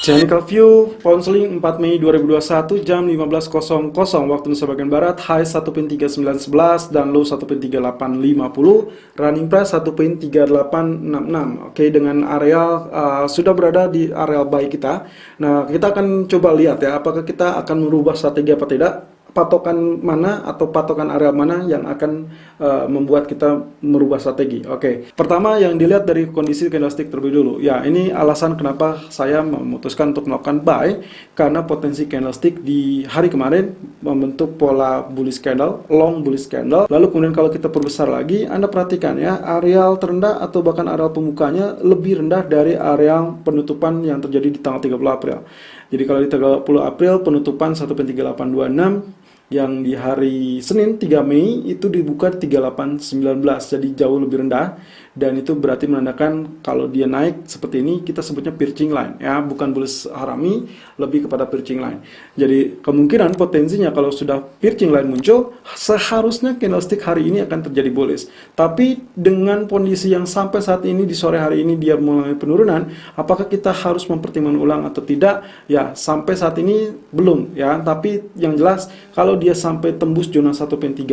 Technical View, Pound 4 Mei 2021 jam 15.00 waktu Indonesia bagian Barat, high 1.3911 dan low 1.3850, running price 1.3866. Oke, dengan areal sudah berada di areal buy kita. Nah, kita akan coba lihat ya, apakah kita akan merubah strategi apa tidak. Patokan mana atau patokan area mana yang akan membuat kita merubah strategi. Oke, pertama yang dilihat dari kondisi candlestick terlebih dulu. Ya, ini alasan kenapa saya memutuskan untuk melakukan buy, karena potensi candlestick di hari kemarin membentuk pola bullish candle, long bullish candle. Lalu kemudian kalau kita perbesar lagi, Anda perhatikan ya, areal terendah atau bahkan areal pembukanya lebih rendah dari areal penutupan yang terjadi di tanggal 30 April. Jadi kalau di tanggal 10 April penutupan 1.3826, yang di hari Senin 3 Mei itu dibuka 3819, jadi jauh lebih rendah, dan itu berarti menandakan kalau dia naik seperti ini kita sebutnya piercing line ya, bukan bullish harami, lebih kepada piercing line. Jadi kemungkinan potensinya kalau sudah piercing line muncul, seharusnya candlestick hari ini akan terjadi bullish. Tapi dengan kondisi yang sampai saat ini di sore hari ini dia mulai penurunan, apakah kita harus mempertimbangkan ulang atau tidak? Ya, sampai saat ini belum ya, tapi yang jelas kalau dia sampai tembus zona 1.3822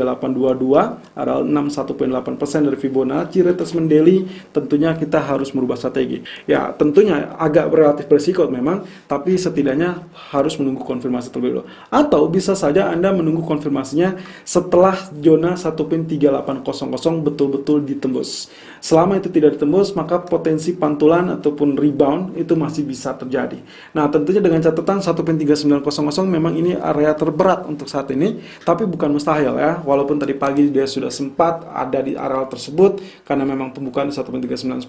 adalah 61.8% dari Fibonacci retracement daily, tentunya kita harus merubah strategi. Ya, tentunya agak relatif berisiko memang, tapi setidaknya harus menunggu konfirmasi terlebih dahulu. Atau bisa saja Anda menunggu konfirmasinya setelah zona 1.3800 betul-betul ditembus. Selama itu tidak ditembus, maka potensi pantulan ataupun rebound itu masih bisa terjadi. Nah, tentunya dengan catatan 1.3900 memang ini area terberat untuk saat ini, tapi bukan mustahil ya. Walaupun tadi pagi dia sudah sempat ada di area tersebut karena memang pembukaan di 1.3910,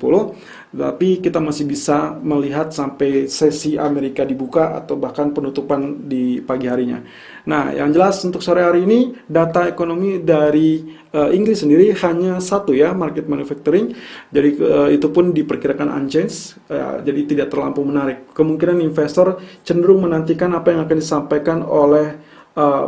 tapi kita masih bisa melihat sampai sesi Amerika dibuka atau bahkan penutupan di pagi harinya. Nah, yang jelas untuk sore hari ini data ekonomi dari Inggris sendiri hanya satu ya, market manufacturing. Jadi itu pun diperkirakan unchanged, jadi tidak terlampau menarik. Kemungkinan investor cenderung menantikan apa yang akan disampaikan oleh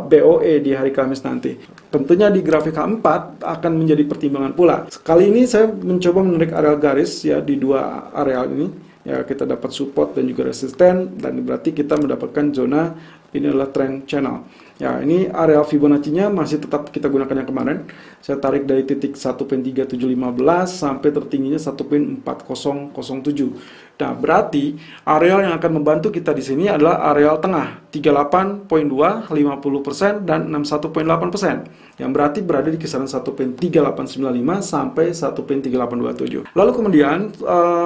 BOE di hari Kamis nanti. Tentunya di grafik H4 akan menjadi pertimbangan pula. Kali ini saya mencoba menarik areal garis ya di dua areal ini. Ya, kita dapat support dan juga resisten, dan berarti kita mendapatkan zona ini adalah trend channel. Ya, ini area Fibonacci-nya masih tetap kita gunakan yang kemarin. Saya tarik dari titik 1.3715 sampai tertingginya 1.4007. Nah, berarti areal yang akan membantu kita di sini adalah areal tengah 38.2, 50% dan 61.8%. Yang berarti berada di kisaran 1.3895 sampai 1.3827. Lalu kemudian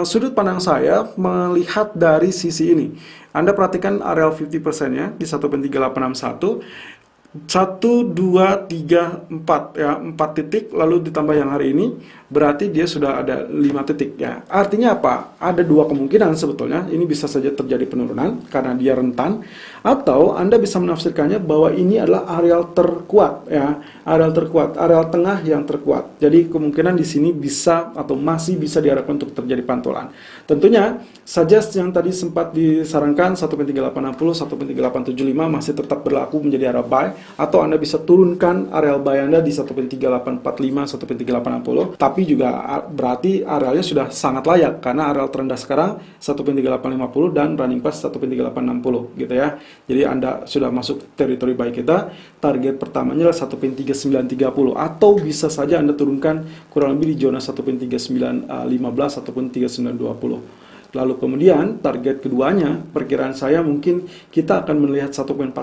sudut pandang saya melihat dari sisi ini. Anda perhatikan areal 50%-nya di 1.3861. 1, 2, 3, 4 ya, 4 titik lalu ditambah yang hari ini berarti dia sudah ada 5 titik ya. Artinya apa? Ada dua kemungkinan sebetulnya. Ini bisa saja terjadi penurunan karena dia rentan, atau Anda bisa menafsirkannya bahwa ini adalah areal terkuat ya, areal terkuat, areal tengah yang terkuat. Jadi kemungkinan di sini bisa atau masih bisa diharapkan untuk terjadi pantulan. Tentunya suggest yang tadi sempat disarankan 1.3860, 1.3875 masih tetap berlaku menjadi area buy, atau Anda bisa turunkan areal buy Anda di 1.3845, 1.3860, tapi juga berarti arealnya sudah sangat layak karena areal terendah sekarang 1.3850 dan running price 1.3860 gitu ya. Jadi Anda sudah masuk teritori buy kita. Target pertamanya adalah 1.3930, atau bisa saja Anda turunkan kurang lebih di zona 1.3915 ataupun 3920. Lalu kemudian target keduanya, perkiraan saya mungkin kita akan melihat 1.400,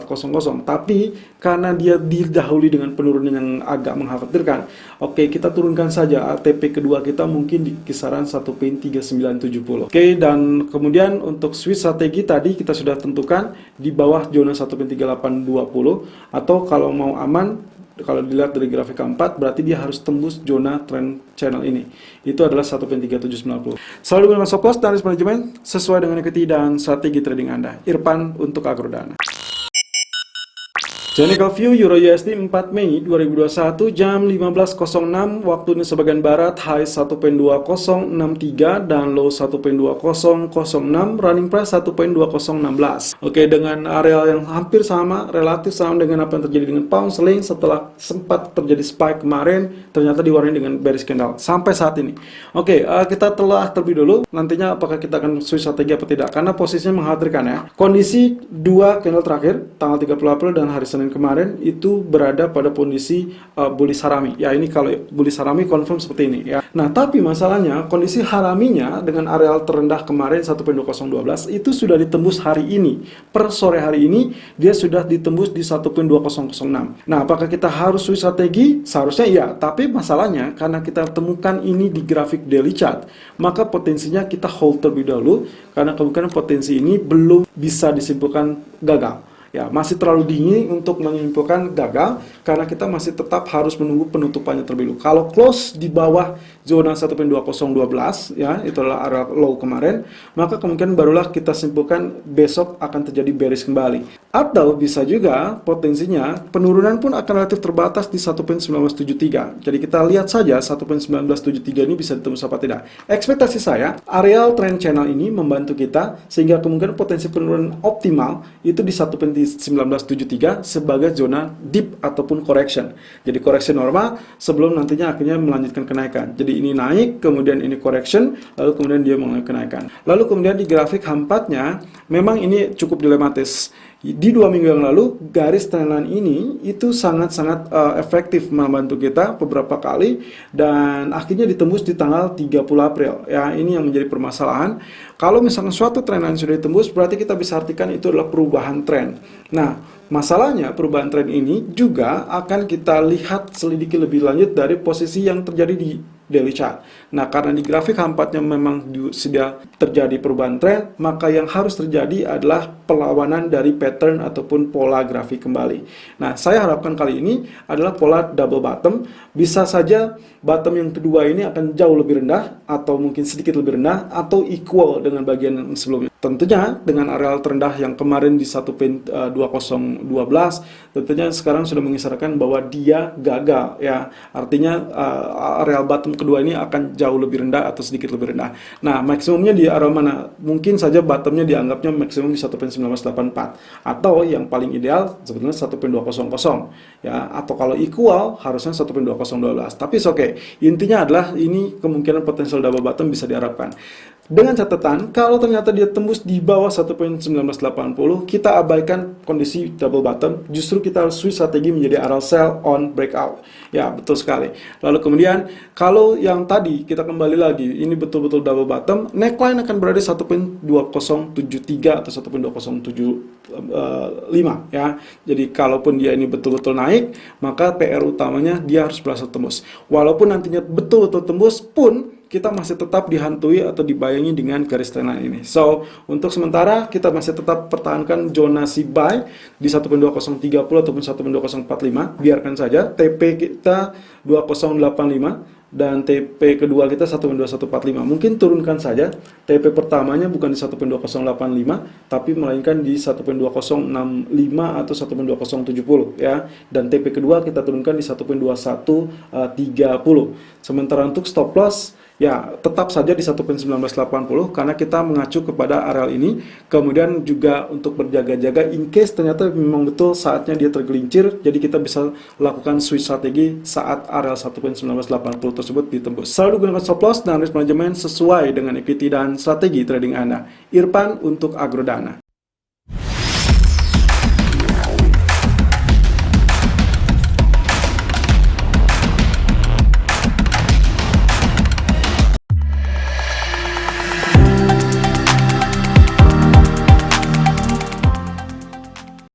tapi karena dia didahului dengan penurunan yang agak mengkhawatirkan, oke, kita turunkan saja ATP kedua kita mungkin di kisaran 1.3970. Oke, dan kemudian untuk switch strategi tadi kita sudah tentukan di bawah zona 1.3820, atau kalau mau aman, kalau dilihat dari grafik keempat, berarti dia harus tembus zona trend channel ini. Itu adalah 1.3790. Selalu gunakan stop loss dan risk management sesuai dengan equity dan strategi trading Anda. Irfan untuk Agrodana. Technical view Euro USD 4 Mei 2021 jam 15.06 waktu Indonesia bagian Barat, high 1.2063 dan low 1.2006, running price 1.2016. Oke, dengan area yang hampir sama, relatif sama dengan apa yang terjadi dengan pound sterling setelah sempat terjadi spike kemarin, ternyata diwarnai dengan bearish candle sampai saat ini. Oke, kita telah terlebih dulu nantinya apakah kita akan switch strategi atau tidak, karena posisinya mengkhawatirkan ya. Kondisi dua candle terakhir tanggal 30 April dan hari Senin kemarin itu berada pada kondisi bullish harami. Ya, ini kalau bullish harami confirm seperti ini ya. Nah, tapi masalahnya kondisi haraminya dengan areal terendah kemarin 1.2012 itu sudah ditembus hari ini. Per sore hari ini dia sudah ditembus di 1.2006. Nah, apakah kita harus switch strategi? Seharusnya iya, tapi masalahnya karena kita temukan ini di grafik daily chart, maka potensinya kita hold terlebih dahulu karena kemungkinan potensi ini belum bisa disimpulkan gagal. Ya, masih terlalu dini untuk menyimpulkan gagal karena kita masih tetap harus menunggu penutupannya terlebih dulu. Kalau close di bawah zona 1.2012 ya, itu adalah area low kemarin, maka kemungkinan barulah kita simpulkan besok akan terjadi bearish kembali. Atau bisa juga potensinya penurunan pun akan relatif terbatas di 1.1973. Jadi kita lihat saja 1.1973 ini bisa ditembus apa tidak. Ekspektasi saya, areal trend channel ini membantu kita sehingga kemungkinan potensi penurunan optimal itu di 1.1973 sebagai zona dip ataupun correction. Jadi koreksi normal sebelum nantinya akhirnya melanjutkan kenaikan. Jadi ini naik, kemudian ini correction, lalu kemudian dia mengalami kenaikan. Lalu kemudian di grafik H4-nya memang ini cukup dilematis. Di 2 minggu yang lalu, garis trendline ini itu sangat-sangat efektif membantu kita beberapa kali dan akhirnya ditembus di tanggal 30 April. Ya, ini yang menjadi permasalahan. Kalau misalnya suatu trendline sudah ditembus, berarti kita bisa artikan itu adalah perubahan tren. Nah, masalahnya perubahan tren ini juga akan kita lihat selidiki lebih lanjut dari posisi yang terjadi di daily chart. Nah, karena di grafik H4-nya memang sudah terjadi perubahan tren, maka yang harus terjadi adalah perlawanan dari pattern ataupun pola grafik kembali. Nah, saya harapkan kali ini adalah pola double bottom. Bisa saja bottom yang kedua ini akan jauh lebih rendah, atau mungkin sedikit lebih rendah, atau equal dengan bagian yang sebelumnya. Tentunya dengan areal terendah yang kemarin di 1.2012, tentunya sekarang sudah mengisyaratkan bahwa dia gagal ya. Artinya areal bottom kedua ini akan jauh lebih rendah atau sedikit lebih rendah. Nah, maksimumnya di area mana? Mungkin saja bottomnya dianggapnya maksimum di 1.1984 atau yang paling ideal sebetulnya 1.200 ya, atau kalau equal harusnya 1.2012. Tapi oke. Intinya adalah ini kemungkinan potensial double bottom bisa diharapkan. Dengan catatan, kalau ternyata dia tembus di bawah 1.1980, kita abaikan kondisi double bottom, justru kita harus switch strategi menjadi area sell on breakout. Ya, betul sekali. Lalu kemudian, kalau yang tadi kita kembali lagi, ini betul-betul double bottom, neckline akan berada di 1.2073 atau 1.2075 ya. Jadi kalaupun dia ini betul-betul naik, maka PR utamanya dia harus berhasil tembus. Walaupun nantinya betul-betul tembus pun kita masih tetap dihantui atau dibayangi dengan garis trendline ini. So, untuk sementara kita masih tetap pertahankan zonasi buy di 1.2030 ataupun 1.2045. Biarkan saja TP kita 2085 dan TP kedua kita 1.2145. Mungkin turunkan saja TP pertamanya bukan di 1.2085 tapi melainkan di 1.2065 atau 1.2070 ya. Dan TP kedua kita turunkan di 1.2130. Sementara untuk stop loss ya tetap saja di 1.1980 karena kita mengacu kepada areal ini. Kemudian juga untuk berjaga-jaga in case ternyata memang betul saatnya dia tergelincir, jadi kita bisa lakukan switch strategi saat areal 1.1980 tersebut ditembus. Selalu gunakan stop loss dan risk management sesuai dengan equity dan strategi trading Anda. Irfan untuk Agrodana.